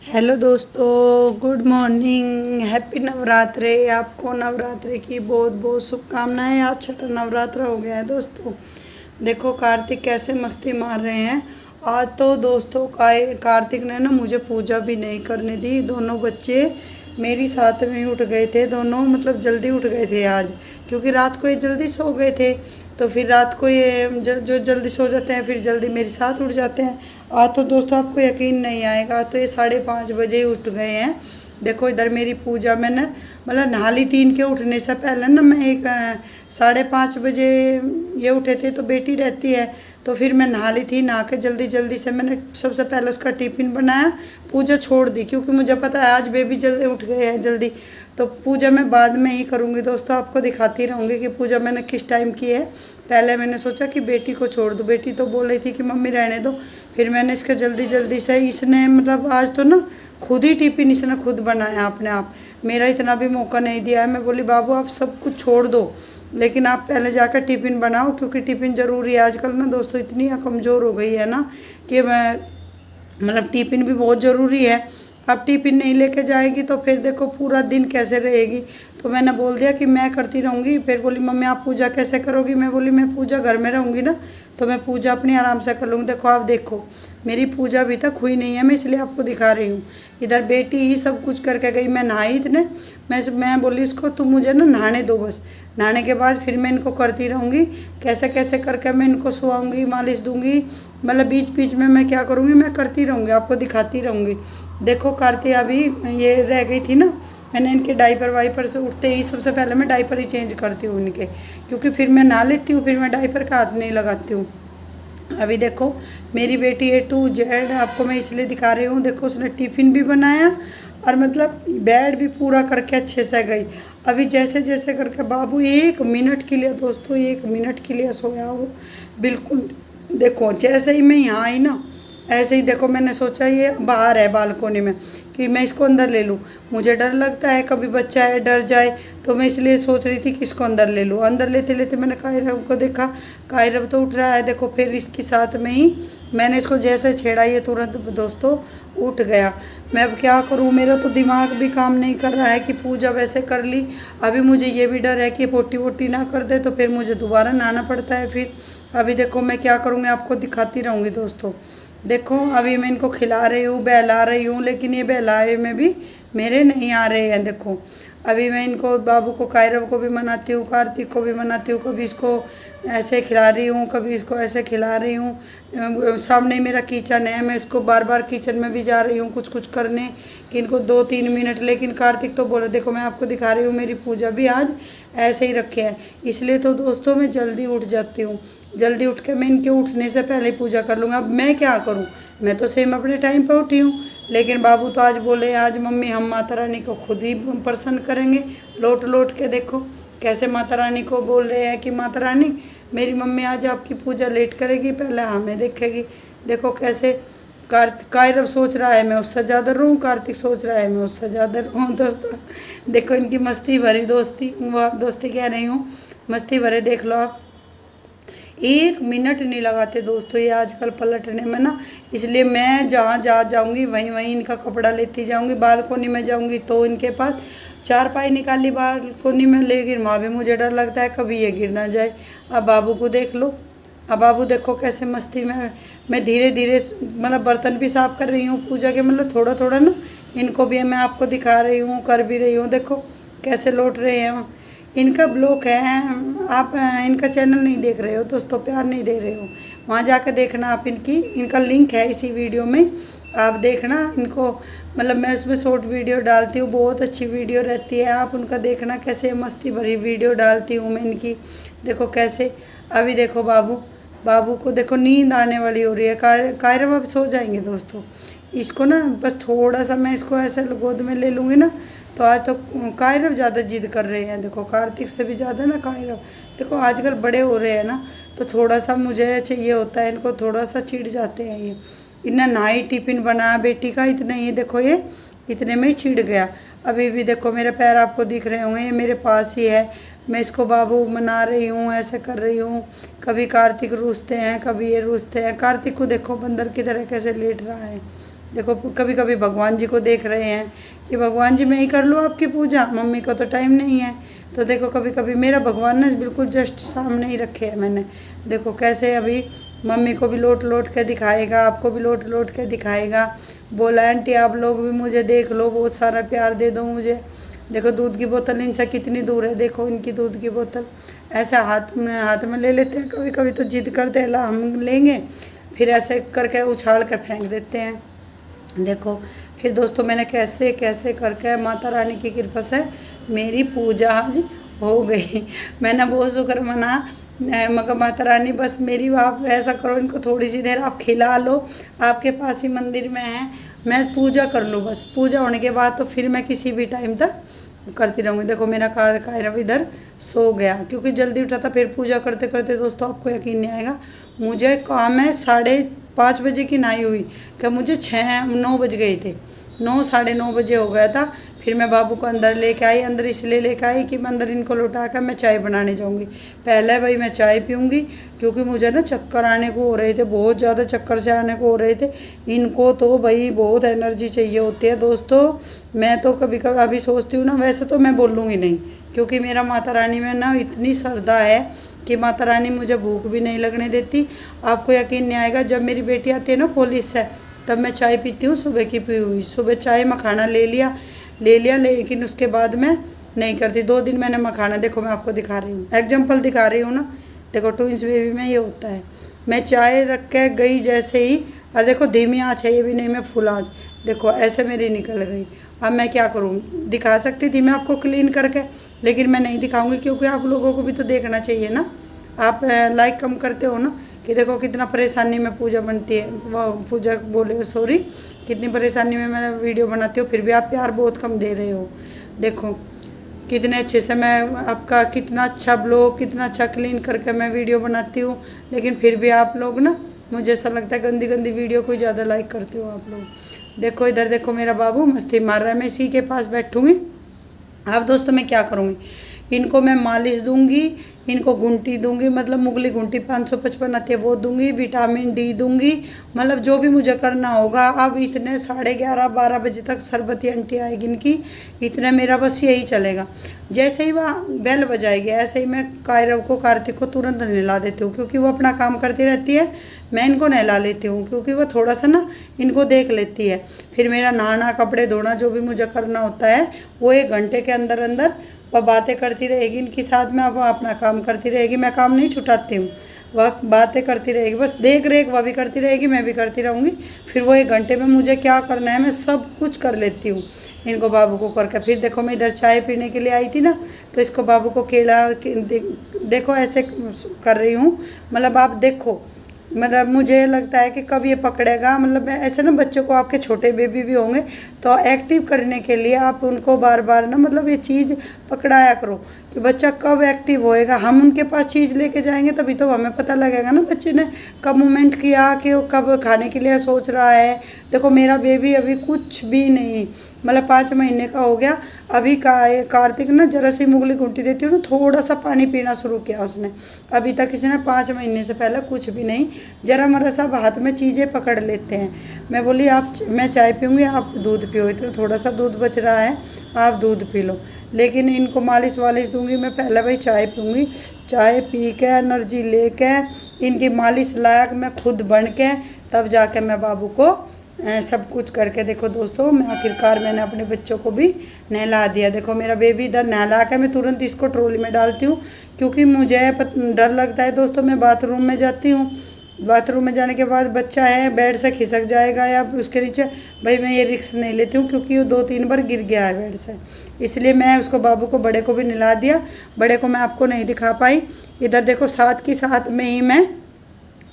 Hello दोस्तों, good morning. Happy नवरात्रे। आपको नवरात्रे की बहुत बहुत शुभकामनाएं। आज छठा नवरात्र हो गया है दोस्तों। देखो कार्तिक कैसे मस्ती मार रहे हैं। आज तो दोस्तों कार्तिक ने ना मुझे पूजा भी नहीं करने दी। दोनों बच्चे मेरी साथ में ही उठ गए थे। दोनों मतलब जल्दी उठ गए थे आज, क्योंकि रात को ये जल्दी सो गए थे। तो फिर रात को ये जो जल्दी सो जाते हैं फिर जल्दी मेरे साथ उठ जाते हैं। आज तो दोस्तों आपको यकीन नहीं आएगा, तो ये 5:30 बजे ही उठ गए हैं। देखो इधर मेरी पूजा मैंने मतलब नहा ली। 3 के उठने से पहले ना मैं 5:30 बजे ये उठे थे, तो बेटी रहती है तो फिर मैं नहा ली थी। नहा के जल्दी जल्दी से मैंने सबसे पहले उसका टिफ़िन बनाया, पूजा छोड़ दी, क्योंकि मुझे पता है आज बेबी जल्दी उठ गए हैं जल्दी। तो पूजा मैं बाद में ही करूँगी दोस्तों, आपको दिखाती रहूँगी कि पूजा मैंने किस टाइम की है। पहले मैंने सोचा कि बेटी को छोड़ दूँ, बेटी तो बोल रही थी कि मम्मी रहने दो। फिर मैंने इसका जल्दी जल्दी से इसने मतलब आज तो ना खुद ही टिफ़िन इसने खुद बनाया अपने आप। मेरा इतना भी मौका नहीं दिया है। मैं बोली बाबू आप सब कुछ छोड़ दो, लेकिन आप पहले जाकर टिफ़िन बनाओ, क्योंकि टिफ़िन ज़रूरी है। आजकल ना दोस्तों इतनी कमज़ोर हो गई है ना कि मैं मतलब टिफ़िन भी बहुत ज़रूरी है। अब टिफ़िन नहीं लेके जाएगी तो फिर देखो पूरा दिन कैसे रहेगी। तो मैंने बोल दिया कि मैं करती रहूँगी। फिर बोली मम्मी आप पूजा कैसे करोगी। मैं बोली मैं पूजा घर में रहूँगी ना, तो मैं पूजा अपनी आराम से कर लूँगी। देखो आप देखो मेरी पूजा अभी तक हुई नहीं है, मैं इसलिए आपको दिखा रही हूँ। इधर बेटी ही सब कुछ करके गई। मैं नहाई इतने, मैं बोली इसको तुम मुझे ना नहाने दो बस। नहाने के बाद फिर मैं इनको करती रहूँगी, कैसे कैसे करके मैं इनको सुआऊँगी, मालिश दूँगी। मतलब बीच बीच में मैं क्या करूँगी, मैं करती रहूँगी, आपको दिखाती रहूँगी। देखो कार्ती अभी ये रह गई थी ना, मैंने इनके डाइपर वाइपर से उठते ही सबसे पहले मैं डाइपर ही चेंज करती हूँ इनके, क्योंकि फिर मैं नहा लेती हूँ, फिर मैं डाइपर का हाथ नहीं लगाती हूँ। अभी देखो मेरी बेटी A to Z आपको मैं इसलिए दिखा रही हूँ। देखो उसने टिफ़िन भी बनाया और मतलब बेड भी पूरा करके अच्छे से गई। अभी जैसे जैसे करके बाबू 1 मिनट के लिए दोस्तों 1 मिनट के लिए सोया हो बिल्कुल। देखो जैसे ही मैं यहाँ आई ना, ऐसे ही देखो मैंने सोचा ये बाहर है बालकोनी में कि मैं इसको अंदर ले लूँ। मुझे डर लगता है कभी बच्चा है डर जाए, तो मैं इसलिए सोच रही थी कि इसको अंदर ले लूँ। अंदर लेते लेते मैंने कायरव को देखा, कायरव तो उठ रहा है। देखो फिर इसके साथ में ही मैंने इसको जैसे छेड़ा ये तुरंत दोस्तों उठ गया। मैं अब क्या करूँ, मेरा तो दिमाग भी काम नहीं कर रहा है कि पूजा वैसे कर ली। अभी मुझे ये भी डर है कि पोटी वोटी ना कर दे तो फिर मुझे दोबारा नहाना पड़ता है फिर। अभी देखो मैं क्या करूँगी, आपको दिखाती रहूँगी दोस्तों। देखो अभी मैं इनको खिला रही हूँ, बहला रही हूँ, लेकिन ये बहलाए में भी मेरे नहीं आ रहे हैं। देखो अभी मैं इनको बाबू को कायरव को भी मनाती हूँ, कार्तिक को भी मनाती हूँ। कभी इसको ऐसे खिला रही हूँ, कभी इसको ऐसे खिला रही हूँ। सामने मेरा किचन है, मैं इसको बार बार किचन में भी जा रही हूँ कुछ कुछ करने कि इनको 2-3 मिनट। लेकिन कार्तिक तो बोले देखो मैं आपको दिखा रही हूँ मेरी पूजा भी आज ऐसे ही रखे है। इसलिए तो दोस्तों मैं जल्दी उठ जाती हूँ, जल्दी उठ के मैं इनके उठने से पहले पूजा कर लूँगा। अब मैं क्या करूँ, मैं तो सेम अपने टाइम पर उठी हूँ, लेकिन बाबू तो आज बोले आज मम्मी हम माता रानी को खुद ही प्रसन्न करेंगे। लोट लोट के देखो कैसे माता रानी को बोल रहे हैं कि माता रानी मेरी मम्मी आज आपकी पूजा लेट करेगी, पहले हमें देखेगी। देखो कैसे कायरव सोच रहा है मैं उससे ज़्यादा रहूँ, कार्तिक सोच रहा है मैं उससे ज़्यादा रहूँ। दोस्तों देखो इनकी मस्ती भरी दोस्ती, दोस्ती कह रही हूँ, मस्ती भरे देख लो आप। 1 मिनट नहीं लगाते दोस्तों ये आजकल पलटने में ना। इसलिए मैं जहाँ जहाँ जाऊँगी वहीं वहीं इनका कपड़ा लेती जाऊँगी। बालकोनी में जाऊँगी तो इनके पास चारपाई निकाली बालकोनी में, लेकिन वहाँ भी मुझे डर लगता है कभी ये गिर ना जाए। अब बाबू को देख लो, अब बाबू देखो कैसे मस्ती में। मैं धीरे धीरे मतलब बर्तन भी साफ़ कर रही हूँ पूजा के, मतलब थोड़ा थोड़ा ना इनको भी मैं आपको दिखा रही हूँ, कर भी रही हूँ। देखो कैसे लौट रहे हैं। इनका ब्लॉक है, आप इनका चैनल नहीं देख रहे हो दोस्तों, प्यार नहीं दे रहे हो, वहाँ जाकर देखना आप। इनका लिंक है इसी वीडियो में, आप देखना इनको। मतलब मैं उसमें शॉर्ट वीडियो डालती हूँ, बहुत अच्छी वीडियो रहती है, आप उनका देखना कैसे मस्ती भरी वीडियो डालती हूँ मैं इनकी। देखो कैसे अभी देखो बाबू को देखो नींद आने वाली हो रही है। कायरव अब सो जाएंगे दोस्तों। इसको ना बस थोड़ा सा मैं इसको ऐसे गोद में ले लूँगी ना, तो आज तो कायरव ज़्यादा जिद कर रहे हैं। देखो कार्तिक से भी ज़्यादा ना कायरव। देखो आजकल बड़े हो रहे हैं ना, तो थोड़ा सा मुझे चाहिए होता है इनको, थोड़ा सा चिढ़ जाते हैं ये। इतना नाई टिफ़िन बनाया बेटी का, इतने ही देखो ये इतने में ही चिढ़ गया। अभी भी देखो मेरे पैर आपको दिख रहे होंगे, ये मेरे पास ही है। मैं इसको बाबू मना रही हूँ, ऐसे कर रही हूँ। कभी कार्तिक रूसते हैं, कभी ये रूसते हैं। कार्तिक को देखो बंदर की तरह कैसे लेट रहा है। देखो कभी कभी भगवान जी को देख रहे हैं कि भगवान जी मैं ही कर लूँ आपकी पूजा, मम्मी को तो टाइम नहीं है। तो देखो कभी कभी मेरा भगवान ना बिल्कुल जस्ट सामने ही रखे है मैंने। देखो कैसे अभी मम्मी को भी लोट लोट के दिखाएगा, आपको भी लोट लोट के दिखाएगा। बोला आंटी आप लोग भी मुझे देख लो, बहुत सारा प्यार दे दो मुझे। देखो दूध की बोतल इनसे कितनी दूर है, देखो इनकी दूध की बोतल ऐसे हाथ में ले लेते हैं। कभी कभी तो जिद करते हैं ला हम लेंगे, फिर ऐसे करके उछाल कर फेंक देते हैं। देखो फिर दोस्तों मैंने कैसे कैसे करके माता रानी की कृपा से मेरी पूजा आज हो गई। मैंने बहुत शुक्र मना, मगर माता रानी बस मेरी आप ऐसा करो, इनको थोड़ी सी देर आप खिला लो, आपके पास ही मंदिर में है, मैं पूजा कर लूँ बस। पूजा होने के बाद तो फिर मैं किसी भी टाइम तक करती रहूँगी। देखो मेरा कायरव इधर सो गया क्योंकि जल्दी उठा था। फिर पूजा करते करते दोस्तों आपको यकीन नहीं आएगा, मुझे काम है 5:30 बजे की नहाई हुई, क्या मुझे 9 बज गए थे, 9 साढ़े 9 बजे हो गया था। फिर मैं बाबू को अंदर लेके आई, अंदर इसलिए लेके आई कि मैं अंदर इनको लौटा कर मैं चाय बनाने जाऊंगी। पहले भाई मैं चाय पीऊँगी क्योंकि मुझे ना चक्कर आने को हो रहे थे, बहुत ज़्यादा चक्कर से आने को हो रहे थे। इनको तो भाई बहुत एनर्जी चाहिए होती है दोस्तों। मैं तो कभी कभी अभी सोचती हूँ ना, वैसे तो मैं बोलूँगी नहीं क्योंकि मेरा माता रानी में ना इतनी श्रद्धा है कि माता रानी मुझे भूख भी नहीं लगने देती। आपको यकीन नहीं आएगा, जब मेरी बेटी आती है ना कॉलेज से तब मैं चाय पीती हूँ, सुबह की पी हुई। सुबह चाय मखाना ले लिया लेकिन उसके बाद मैं नहीं करती। 2 दिन मैंने मखाना, देखो मैं आपको दिखा रही हूँ, एग्जाम्पल दिखा रही हूँ ना। देखो ट्विंस बेबी में ये होता है, मैं चाय रख के गई जैसे ही, और देखो धीमी आँच है, ये भी नहीं मैं फुल आँच, देखो ऐसे मेरी निकल गई। अब मैं क्या करूँ, दिखा सकती थी मैं आपको क्लीन करके, लेकिन मैं नहीं दिखाऊंगी क्योंकि आप लोगों को भी तो देखना चाहिए ना। आप लाइक कम करते हो ना कि देखो कितना परेशानी में पूजा बनती है, वो पूजा बोले सॉरी, कितनी परेशानी में मैं वीडियो बनाती हूँ, फिर भी आप प्यार बहुत कम दे रहे हो। देखो कितने अच्छे से मैं आपका कितना अच्छा ब्लॉग, कितना अच्छा क्लीन करके मैं वीडियो बनाती हूँ, लेकिन फिर भी आप लोग ना, मुझे ऐसा लगता है गंदी गंदी वीडियो को ज़्यादा लाइक करते हो आप लोग। देखो इधर देखो मेरा बाबू मस्ती मार रहा है, मैं इसी के पास बैठूँगी। अब दोस्तों मैं क्या करूँगी, इनको मैं मालिश दूंगी, इनको घुंटी दूंगी, मतलब मुगली घुंटी 555 आती है वो दूंगी, विटामिन डी दूंगी, मतलब जो भी मुझे करना होगा। अब इतने 11:30-12 बजे तक सरबती आंटी आएगी इनकी, इतने मेरा बस यही चलेगा। जैसे ही वह बेल बजाएगी ऐसे ही मैं कायरव को, कार्तिक को तुरंत नहला देती हूँ क्योंकि वो अपना काम करती रहती है, मैं इनको नहला लेती हूँ क्योंकि वो थोड़ा सा ना इनको देख लेती है। फिर मेरा नहाना, कपड़े धोना, जो भी मुझे करना होता है वो 1 घंटे के अंदर अंदर वह बातें करती रहेगी इनके साथ में, अब वह अपना काम करती रहेगी, मैं काम नहीं छुटाती हूँ, वह बातें करती रहेगी, बस देख रेख वह भी करती रहेगी, मैं भी करती रहूँगी। फिर वो 1 घंटे में मुझे क्या करना है मैं सब कुछ कर लेती हूँ इनको बाबू को करके। फिर देखो मैं इधर चाय पीने के लिए आई थी ना, तो इसको बाबू को केला देखो ऐसे कर रही हूँ, मतलब आप देखो, मतलब मुझे लगता है कि कब ये पकड़ेगा। मतलब ऐसे ना बच्चों को, आपके छोटे बेबी भी होंगे तो एक्टिव करने के लिए आप उनको बार बार ना, मतलब ये चीज़ पकड़ाया करो कि बच्चा कब एक्टिव होएगा। हम उनके पास चीज़ लेके जाएंगे तभी तो हमें पता लगेगा ना बच्चे ने कब मूवमेंट किया, कि वो कब खाने के लिए सोच रहा है। देखो मेरा बेबी अभी कुछ भी नहीं, मतलब 5 महीने का हो गया अभी। कार्तिक ना जरा सी मुगली घुंटी देती हूँ ना, थोड़ा सा पानी पीना शुरू किया उसने, अभी तक इसने 5 महीने से पहले कुछ भी नहीं, जरा मरा सा हाथ में चीज़ें पकड़ लेते हैं। मैं बोली मैं चाय पीऊँगी, आप दूध पियो, इतना थोड़ा सा दूध बच रहा है आप दूध पी लो। लेकिन इनको मालिश वालिश दूंगी मैं, पहले भाई चाय पीऊँगी, चाय पी के एनर्जी ले के इनकी मालिश लायक मैं खुद बन के तब जाके मैं बाबू को सब कुछ करके। देखो दोस्तों मैं आखिरकार मैंने अपने बच्चों को भी नहला दिया। देखो मेरा बेबी इधर नहला के मैं तुरंत इसको ट्रॉली में डालती हूँ क्योंकि मुझे डर लगता है दोस्तों। मैं बाथरूम में जाती हूँ, बाथरूम में जाने के बाद बच्चा है बेड से खिसक जाएगा या उसके नीचे, भाई मैं ये रिस्क नहीं लेती हूँ क्योंकि वो 2-3 बार गिर गया है बेड से, इसलिए मैं उसको बाबू को, बड़े को भी नहला दिया। बड़े को मैं आपको नहीं दिखा पाई। इधर देखो साथ की साथ में ही मैं,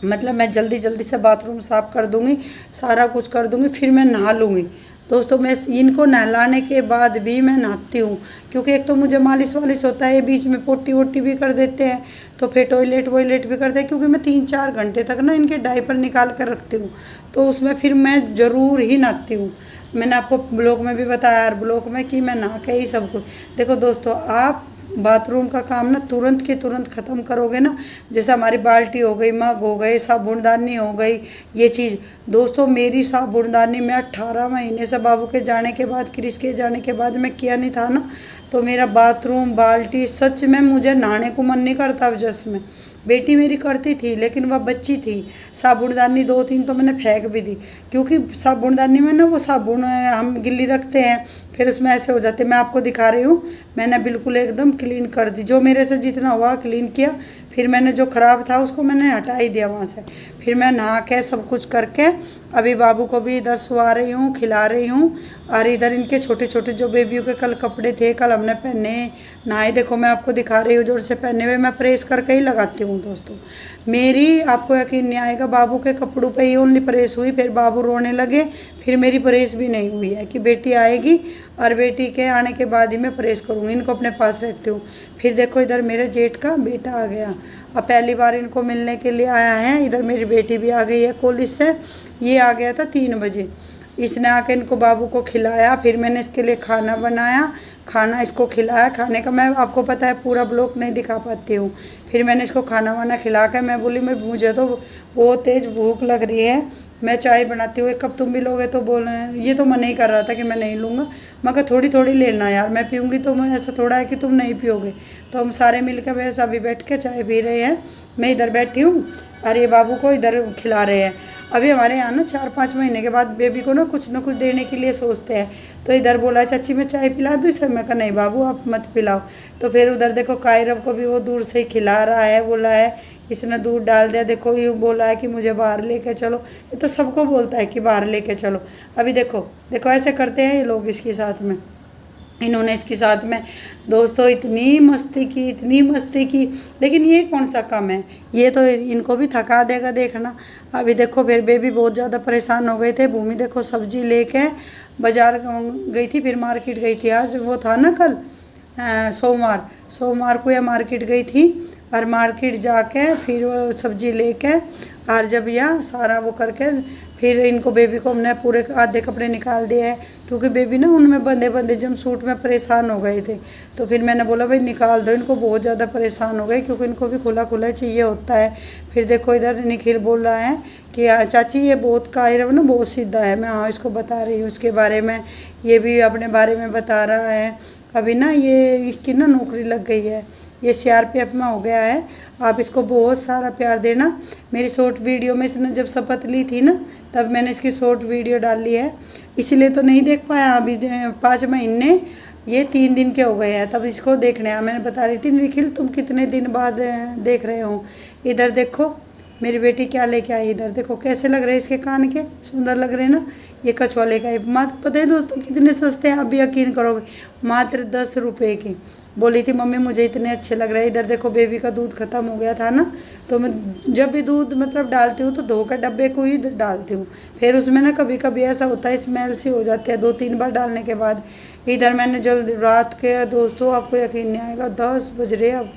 मतलब मैं जल्दी जल्दी से बाथरूम साफ़ कर दूँगी, सारा कुछ कर दूँगी, फिर मैं नहा लूँगी। दोस्तों मैं इनको नहलाने के बाद भी मैं नहाती हूँ क्योंकि एक तो मुझे मालिश वालिश होता है, बीच में पोटी वोटी भी कर देते हैं, तो फिर टॉयलेट वॉयलेट भी करते हैं क्योंकि मैं 3-4 घंटे तक ना इनके डायपर निकाल कर रखती हूँ, तो उसमें फिर मैं ज़रूर ही नहाती हूँ। मैंने आपको ब्लॉग में भी बताया, ब्लॉग में कि मैं नहा के ही सब कुछ। देखो दोस्तों आप बाथरूम का काम ना तुरंत के तुरंत ख़त्म करोगे ना, जैसे हमारी बाल्टी हो गई, मग हो गई, साबुनदानी हो गई, ये चीज़। दोस्तों मेरी साबुनदानी में 18 महीने से बाबू के जाने के बाद, क्रिस के जाने के बाद मैं किया नहीं था ना, तो मेरा बाथरूम बाल्टी सच में मुझे नहाने को मन नहीं करता वजह में। बेटी मेरी करती थी लेकिन वह बच्ची थी। साबुनदानी 2-3 तो मैंने फेंक भी दी, क्योंकि साबुनदानी में ना वो साबुन हम गिल्ली रखते हैं, फिर उसमें ऐसे हो जाते। मैं आपको दिखा रही हूँ, मैंने बिल्कुल एकदम क्लीन कर दी, जो मेरे से जितना हुआ क्लीन किया। फिर मैंने जो ख़राब था उसको मैंने हटा ही दिया वहाँ से। फिर मैं नहा के सब कुछ करके अभी बाबू को भी इधर सुला रही हूँ, खिला रही हूँ। और इधर इनके छोटे छोटे जो बेबियों के कल कपड़े थे, कल हमने पहने नहाए, देखो मैं आपको दिखा रही हूँ जोर से पहने हुए। मैं प्रेस करके ही लगाती हूँ दोस्तों। मेरी आपको यकीन नहीं आएगा, बाबू के कपड़ों पे ही ओनली प्रेस हुई, फिर बाबू रोने लगे, फिर मेरी प्रेस भी नहीं हुई है कि बेटी आएगी और बेटी के आने के बाद ही मैं प्रेस करूँगी। इनको अपने पास रखती हूँ। फिर देखो इधर मेरे जेठ का बेटा आ गया, अब पहली बार इनको मिलने के लिए आया है। इधर मेरी बेटी भी आ गई है कॉलेज से, ये आ गया था 3 बजे। इसने आके इनको बाबू को खिलाया, फिर मैंने इसके लिए खाना बनाया, खाना इसको खिलाया। खाने का मैं आपको पता है पूरा ब्लॉग नहीं दिखा पाती हूँ। फिर मैंने इसको खाना वाना खिला कर मैं बोली मुझे तो बहुत तेज़ भूख लग रही है, मैं चाय बनाती हूँ, 1 कप तुम भी लोगे तो बोल रहे हैं। ये तो मन नहीं कर रहा था कि मैं नहीं लूँगा, मगर थोड़ी थोड़ी लेना यार, मैं पीऊँगी तो मैं ऐसा थोड़ा है कि तुम नहीं पियोगे। तो हम सारे मिलकर वैसे अभी बैठ के चाय पी रहे हैं। मैं इधर बैठी हूँ और ये बाबू को इधर खिला रहे हैं। अभी हमारे यहाँ ना 4-5 महीने के बाद बेबी को ना कुछ देने के लिए सोचते हैं। तो इधर बोला चाची मैं चाय पिला दूँ इसे, मैं कहा नहीं बाबू आप मत पिलाओ। तो फिर उधर देखो कायरव को भी वो दूर से ही खिला रहा है, बोला है इसने दूध डाल दिया। देखो ये बोला है कि मुझे बाहर लेके चलो, ये तो सबको बोलता है कि बाहर लेके चलो। अभी देखो देखो ऐसे करते हैं ये लोग इसके साथ में। इन्होंने इसके साथ में दोस्तों इतनी मस्ती की, इतनी मस्ती की, लेकिन ये कौन सा कम है, ये तो इनको भी थका देगा देखना। अभी देखो फिर बेबी बहुत ज़्यादा परेशान हो गए थे। भूमि देखो सब्जी लेके बाज़ार गई थी, फिर मार्केट गई थी। आज वो था ना कल सोमवार को यह मार्केट गई थी, और मार्केट जाके फिर वो सब्जी लेके और जब यह सारा वो करके फिर इनको बेबी को हमने पूरे आधे कपड़े निकाल दिए हैं, क्योंकि बेबी ना उनमें बंधे बंधे जम सूट में परेशान हो गए थे। तो फिर मैंने बोला भाई निकाल दो इनको, बहुत ज़्यादा परेशान हो गए, क्योंकि इनको भी खुला खुला चाहिए होता है। फिर देखो इधर निखिल बोल रहा है कि चाची ये बहुत कायरव ना बहुत सीधा है। मैं हाँ इसको बता रही हूँ उसके बारे में, ये भी अपने बारे में बता रहा है। अभी ना ये इसकी ना नौकरी लग गई है, ये CRPF में हो गया है। आप इसको बहुत सारा प्यार देना। मेरी शॉर्ट वीडियो में इसने जब शपथ ली थी ना, तब मैंने इसकी शॉर्ट वीडियो डाली है, इसलिए तो नहीं देख पाया। अभी 5 महीने ये 3 दिन के हो गए हैं, तब इसको देखने आया। मैंने बता रही थी निखिल तुम कितने दिन बाद देख रहे हो। इधर देखो मेरी बेटी क्या लेके आई, इधर देखो कैसे लग रहे हैं इसके कान के, सुंदर लग रहे हैं ना। ये कछवाले का है, मात्र पता है दोस्तों कितने सस्ते हैं, आप भी यकीन करोगे, मात्र 10 रुपये के। बोली थी मम्मी मुझे इतने अच्छे लग रहे हैं। इधर देखो बेबी का दूध ख़त्म हो गया था ना, तो मैं जब भी दूध मतलब डालती हूँ तो धोकर डब्बे को ही डालती हूँ। फिर उसमें ना कभी कभी ऐसा होता है स्मेल सी हो जाती है 2-3 बार डालने के बाद। इधर मैंने जल्द रात के दोस्तों आपको यकीन नहीं आएगा 10 बज रहे, अब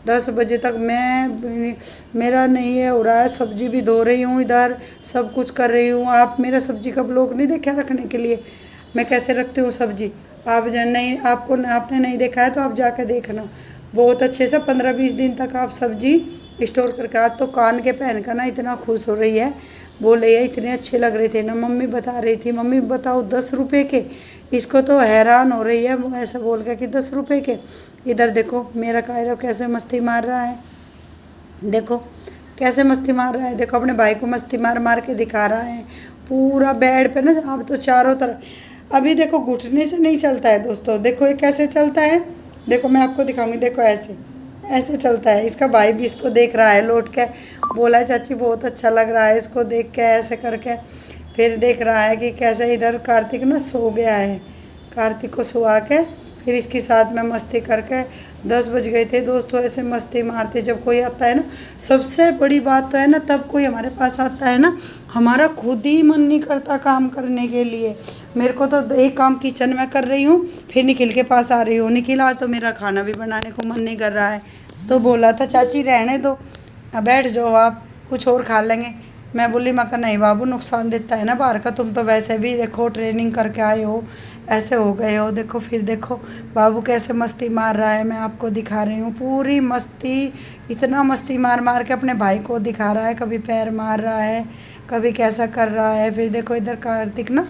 10 बजे तक मेरा नहीं है हो रहा है। सब्जी भी धो रही हूँ, इधर सब कुछ कर रही हूँ। आप मेरा सब्जी का ब्लॉग नहीं देखा रखने के लिए, मैं कैसे रखती हूँ सब्जी, आप नहीं आपने नहीं देखा है तो आप जाके देखना। बहुत अच्छे से 15-20 दिन तक आप सब्जी स्टोर करके। आज तो कान के पहन कर ना इतना खुश हो रही है, बोल रही है इतने अच्छे लग रहे थे ना, मम्मी बता रही थी मम्मी बताओ 10 रुपये के। इसको तो हैरान हो रही है ऐसा बोल के कि 10 रुपये के। इधर देखो मेरा कायरव कैसे मस्ती मार रहा है, देखो कैसे मस्ती मार रहा है। देखो अपने भाई को मस्ती मार मार के दिखा रहा है पूरा बेड पे ना। अब तो चारों तरफ, अभी देखो घुटने से नहीं चलता है दोस्तों, देखो ये कैसे चलता है, देखो मैं आपको दिखाऊंगी, देखो ऐसे चलता है। इसका भाई भी इसको देख रहा है लौट के, बोला चाची बहुत अच्छा लग रहा है इसको देख के, ऐसे करके। फिर देख रहा है कि कैसे इधर कार्तिक ना सो गया है, कार्तिक को सुला के फिर इसके साथ में मस्ती करके 10 बज गए थे दोस्तों। ऐसे मस्ती मारते जब कोई आता है ना, सबसे बड़ी बात तो है ना तब कोई हमारे पास आता है ना, हमारा खुद ही मन नहीं करता काम करने के लिए। मेरे को तो एक काम किचन में कर रही हूँ, फिर निखिल के पास आ रही हूँ। निखिल आज तो मेरा खाना भी बनाने को मन नहीं कर रहा है, तो बोला था चाची रहने दो, अब बैठ जाओ आप कुछ और खा लेंगे। मैं बोली मैं कहा नहीं बाबू, नुकसान देता है ना बाहर का, तुम तो वैसे भी देखो ट्रेनिंग करके आए हो, ऐसे हो गए हो। देखो फिर देखो बाबू कैसे मस्ती मार रहा है, मैं आपको दिखा रही हूँ पूरी मस्ती। इतना मस्ती मार मार के अपने भाई को दिखा रहा है, कभी पैर मार रहा है, कभी कैसा कर रहा है। फिर देखो इधर कार्तिक ना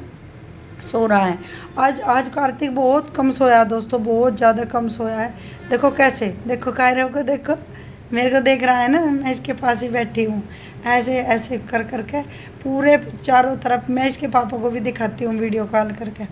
सो रहा है। आज आज कार्तिक बहुत कम सोया दोस्तों, बहुत ज़्यादा कम सोया है। देखो कैसे, देखो कायरव को देखो, मेरे को देख रहा है ना, मैं इसके पास ही बैठी हूँ। ऐसे ऐसे कर करके पूरे चारों तरफ मैं इसके पापा को भी दिखाती हूँ वीडियो कॉल करके।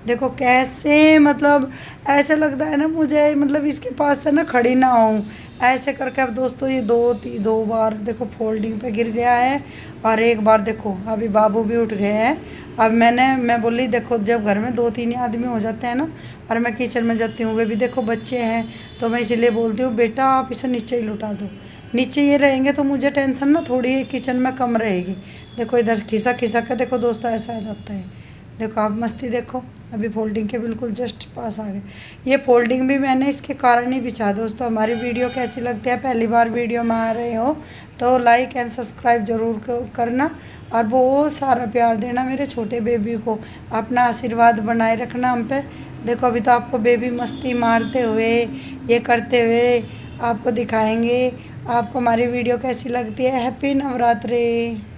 देखो कैसे, मतलब ऐसे लगता है ना मुझे, मतलब इसके पास से ना खड़ी ना हूँ। ऐसे करके अब दोस्तों ये दो बार देखो फोल्डिंग पे गिर गया है, और एक बार देखो अभी बाबू भी उठ गए हैं। अब मैं बोली देखो जब घर में 2-3 ही आदमी हो जाते हैं ना, और मैं किचन में जाती हूँ, वे भी देखो बच्चे हैं, तो मैं इसीलिए बोलती हूँ बेटा आप इसे नीचे ही लुटा दो। नीचे ये रहेंगे तो मुझे टेंशन ना थोड़ी किचन में कम रहेगी। देखो इधर खिसा खिसा के देखो दोस्तों ऐसा आ जाता है। देखो आप मस्ती देखो, अभी फोल्डिंग के बिल्कुल जस्ट पास आ गए। ये फोल्डिंग भी मैंने इसके कारण ही बिछा। दोस्तों हमारी वीडियो कैसी लगती है, पहली बार वीडियो में आ रहे हो तो लाइक एंड सब्सक्राइब ज़रूर करना, और बहुत सारा प्यार देना मेरे छोटे बेबी को। अपना आशीर्वाद बनाए रखना हम पे। देखो अभी तो आपको बेबी मस्ती मारते हुए, ये करते हुए आपको दिखाएंगे। आपको हमारी वीडियो कैसी लगती है। हैप्पी नवरात्रि।